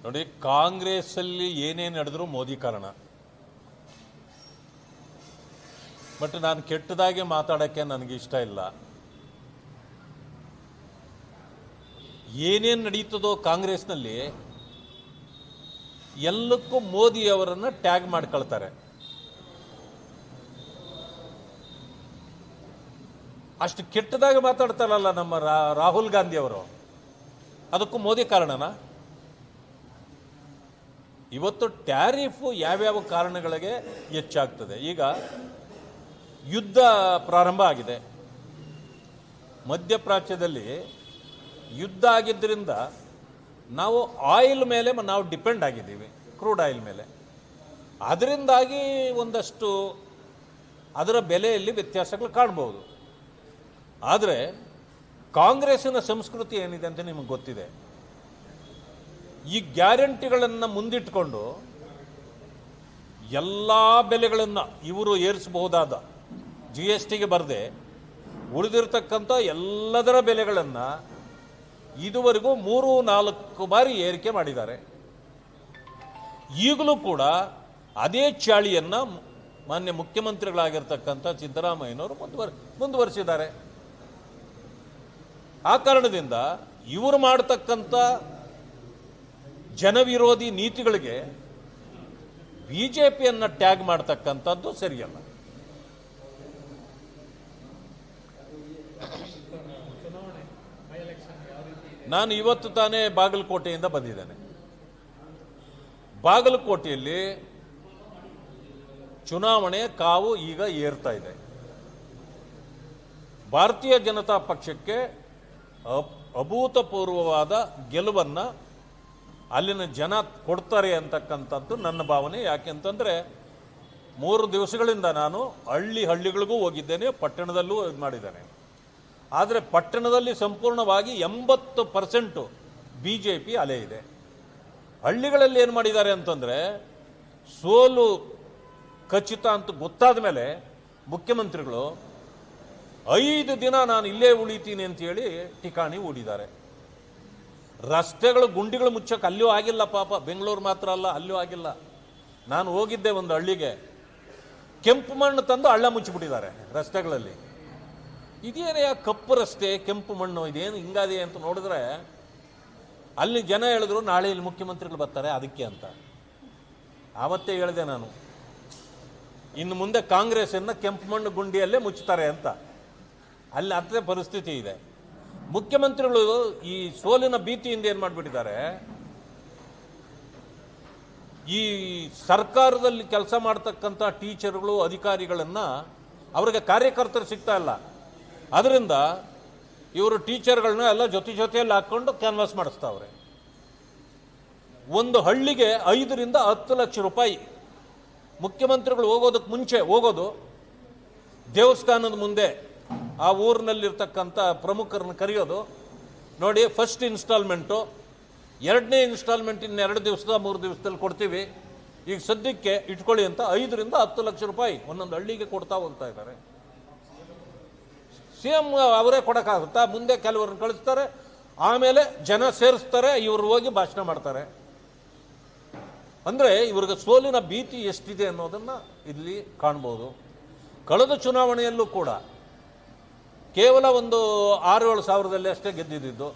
ನೋಡಿ, ಕಾಂಗ್ರೆಸ್ಸಲ್ಲಿ ಏನೇನು ನಡೆದ್ರು ಮೋದಿ ಕಾರಣ. ಬಟ್ ನಾನು ಕೆಟ್ಟದಾಗೆ ಮಾತಾಡೋಕ್ಕೆ ನನಗೆ ಇಷ್ಟ ಇಲ್ಲ. ಏನೇನು ನಡೀತದೋ ಕಾಂಗ್ರೆಸ್ನಲ್ಲಿ ಎಲ್ಲಕ್ಕೂ ಮೋದಿ ಅವರನ್ನು ಟ್ಯಾಗ್ ಮಾಡ್ಕೊಳ್ತಾರೆ. ಅಷ್ಟು ಕೆಟ್ಟದಾಗಿ ಮಾತಾಡ್ತಾರಲ್ಲ ನಮ್ಮ ರಾಹುಲ್ ಗಾಂಧಿ ಅವರು, ಅದಕ್ಕೂ ಮೋದಿ ಕಾರಣನಾ? ಇವತ್ತು ಟ್ಯಾರಿಫ್ ಯಾವ್ಯಾವ ಕಾರಣಗಳಿಗೆ ಹೆಚ್ಚಾಗ್ತದೆ. ಈಗ ಯುದ್ಧ ಪ್ರಾರಂಭ ಆಗಿದೆ. ಮಧ್ಯಪ್ರಾಚ್ಯದಲ್ಲಿ ಯುದ್ಧ ಆಗಿದ್ದರಿಂದ ನಾವು ಆಯಿಲ್ ಮೇಲೆ ನಾವು ಡಿಪೆಂಡ್ ಆಗಿದ್ದೀವಿ, ಕ್ರೂಡ್ ಆಯಿಲ್ ಮೇಲೆ. ಅದರಿಂದಾಗಿ ಒಂದಷ್ಟು ಅದರ ಬೆಲೆಯಲ್ಲಿ ವ್ಯತ್ಯಾಸಗಳು ಕಾಣ್ಬೋದು. ಆದರೆ ಕಾಂಗ್ರೆಸ್ಸಿನ ಸಂಸ್ಕೃತಿ ಏನಿದೆ ಅಂತ ನಿಮಗೆ ಗೊತ್ತಿದೆ. ಈ ಗ್ಯಾರಂಟಿಗಳನ್ನು ಮುಂದಿಟ್ಕೊಂಡು ಎಲ್ಲ ಬೆಲೆಗಳನ್ನು ಇವರು ಏರಿಸಬಹುದಾದ GSTಗೆ ಬರದೆ ಉಳಿದಿರ್ತಕ್ಕಂಥ ಎಲ್ಲದರ ಬೆಲೆಗಳನ್ನು ಇದುವರೆಗೂ 3-4 ಬಾರಿ ಏರಿಕೆ ಮಾಡಿದ್ದಾರೆ. ಈಗಲೂ ಕೂಡ ಅದೇ ಚಾಳಿಯನ್ನು ಮಾನ್ಯ ಮುಖ್ಯಮಂತ್ರಿಗಳಾಗಿರ್ತಕ್ಕಂಥ ಸಿದ್ದರಾಮಯ್ಯನವರು ಮುಂದುವರಿಸಿದ್ದಾರೆ. ಆ ಕಾರಣದಿಂದ ಇವರು ಮಾಡತಕ್ಕಂಥ ಜನವಿರೋಧಿ ನೀತಿಗಳಿಗೆ BJPಯನ್ನು ಟ್ಯಾಗ್ ಮಾಡ್ತಕ್ಕಂಥದ್ದು ಸರಿಯಲ್ಲ. ನಾನು ಇವತ್ತು ತಾನೇ ಬಾಗಲಕೋಟೆಯಿಂದ ಬಂದಿದ್ದೇನೆ. ಬಾಗಲಕೋಟೆಯಲ್ಲಿ ಚುನಾವಣೆ ಕಾವು ಈಗ ಏರ್ತಾ ಇದೆ. ಭಾರತೀಯ ಜನತಾ ಪಕ್ಷಕ್ಕೆ ಅಭೂತಪೂರ್ವವಾದ ಗೆಲುವನ್ನು ಅಲ್ಲಿನ ಜನ ಕೊಡ್ತಾರೆ ಅಂತಕ್ಕಂಥದ್ದು ನನ್ನ ಭಾವನೆ. ಯಾಕೆಂತಂದರೆ 3 ದಿವಸಗಳಿಂದ ನಾನು ಹಳ್ಳಿಗಳಿಗೂ ಹೋಗಿದ್ದೇನೆ, ಪಟ್ಟಣದಲ್ಲೂ ಇದು ಮಾಡಿದ್ದೇನೆ. ಆದರೆ ಪಟ್ಟಣದಲ್ಲಿ ಸಂಪೂರ್ಣವಾಗಿ 80% BJP ಅಲೆ ಇದೆ. ಹಳ್ಳಿಗಳಲ್ಲಿ ಏನು ಮಾಡಿದ್ದಾರೆ ಅಂತಂದರೆ, ಸೋಲು ಖಚಿತ ಅಂತ ಗೊತ್ತಾದ ಮೇಲೆ ಮುಖ್ಯಮಂತ್ರಿಗಳು 5 ದಿನ ನಾನು ಇಲ್ಲೇ ಉಳಿತೀನಿ ಅಂತೇಳಿ ಠಿಕಾಣಿ ಹೂಡಿದ್ದಾರೆ. ರಸ್ತೆಗಳು ಗುಂಡಿಗಳು ಮುಚ್ಚಕ್ಕೆ ಅಲ್ಲೂ ಆಗಿಲ್ಲ ಪಾಪ. ಬೆಂಗಳೂರು ಮಾತ್ರ ಅಲ್ಲ, ಅಲ್ಲೂ ಆಗಿಲ್ಲ. ನಾನು ಹೋಗಿದ್ದೆ ಒಂದು ಹಳ್ಳಿಗೆ, ಕೆಂಪು ಮಣ್ಣು ತಂದು ಹಳ್ಳ ಮುಚ್ಚಿಬಿಟ್ಟಿದ್ದಾರೆ ರಸ್ತೆಗಳಲ್ಲಿ. ಇದೇನೇ ಕಪ್ಪು ರಸ್ತೆ, ಕೆಂಪು ಮಣ್ಣು, ಇದೇನು ಹಿಂಗಾದೆ ಅಂತ ನೋಡಿದ್ರೆ ಅಲ್ಲಿ ಜನ ಹೇಳಿದ್ರು ನಾಳೆ ಇಲ್ಲಿ ಮುಖ್ಯಮಂತ್ರಿಗಳು ಬರ್ತಾರೆ ಅದಕ್ಕೆ ಅಂತ. ಆವತ್ತೇ ಹೇಳಿದೆ ನಾನು, ಇನ್ನು ಮುಂದೆ ಕಾಂಗ್ರೆಸ್ಸನ್ನು ಕೆಂಪು ಮಣ್ಣು ಗುಂಡಿಯಲ್ಲೇ ಮುಚ್ಚುತ್ತಾರೆ ಅಂತ. ಅಲ್ಲಿ ಅದೇ ಪರಿಸ್ಥಿತಿ ಇದೆ. ಮುಖ್ಯಮಂತ್ರಿಗಳು ಈ ಸೋಲಿನ ಭೀತಿಯಿಂದ ಏನು ಮಾಡಿಬಿಟ್ಟಿದ್ದಾರೆ, ಈ ಸರ್ಕಾರದಲ್ಲಿ ಕೆಲಸ ಮಾಡ್ತಕ್ಕಂಥ ಟೀಚರ್ಗಳು ಅಧಿಕಾರಿಗಳನ್ನು ಅವರಿಗೆ ಕಾರ್ಯಕರ್ತರು ಸಿಗ್ತಾ ಇಲ್ಲ. ಅದರಿಂದ ಇವರು ಟೀಚರ್ಗಳನ್ನ ಎಲ್ಲ ಜೊತೆಯಲ್ಲಿ ಹಾಕ್ಕೊಂಡು ಕ್ಯಾನ್ವಾಸ್ ಮಾಡಿಸ್ತಾವ್ರೆ. ಒಂದು ಹಳ್ಳಿಗೆ 5ರಿಂದ 10 ಲಕ್ಷ ರೂಪಾಯಿ. ಮುಖ್ಯಮಂತ್ರಿಗಳು ಹೋಗೋದಕ್ಕೆ ಮುಂಚೆ ಹೋಗೋದು ದೇವಸ್ಥಾನದ ಮುಂದೆ ಆ ಊರಿನಲ್ಲಿರ್ತಕ್ಕಂಥ ಪ್ರಮುಖರನ್ನು ಕರೆಯೋದು. ನೋಡಿ, ಫಸ್ಟ್ ಇನ್ಸ್ಟಾಲ್ಮೆಂಟು, 2ನೇ ಇನ್ಸ್ಟಾಲ್ಮೆಂಟ್ ಇನ್ನು 2 ದಿವಸದ 3 ದಿವಸದಲ್ಲಿ ಕೊಡ್ತೀವಿ, ಈಗ ಸದ್ಯಕ್ಕೆ ಇಟ್ಕೊಳ್ಳಿ ಅಂತ 5ರಿಂದ 10 ಲಕ್ಷ ರೂಪಾಯಿ ಒಂದೊಂದು ಹಳ್ಳಿಗೆ ಕೊಡ್ತಾ ಹೋಗ್ತಾ ಇದ್ದಾರೆ. CM ಅವರೇ ಕೊಡೋಕ್ಕಾಗುತ್ತಾ? ಮುಂದೆ ಕೆಲವರನ್ನು ಕಳಿಸ್ತಾರೆ, ಆಮೇಲೆ ಜನ ಸೇರಿಸ್ತಾರೆ, ಇವರು ಹೋಗಿ ಭಾಷಣ ಮಾಡ್ತಾರೆ. ಅಂದರೆ ಇವ್ರಿಗೆ ಸೋಲಿನ ಭೀತಿ ಎಷ್ಟಿದೆ ಅನ್ನೋದನ್ನು ಇಲ್ಲಿ ಕಾಣ್ಬೋದು. ಕಳೆದ ಚುನಾವಣೆಯಲ್ಲೂ ಕೂಡ ಕೇವಲ ಒಂದು 6-7 ಸಾವಿರದಲ್ಲಿ ಅಷ್ಟೇ ಗೆದ್ದಿದ್ದು.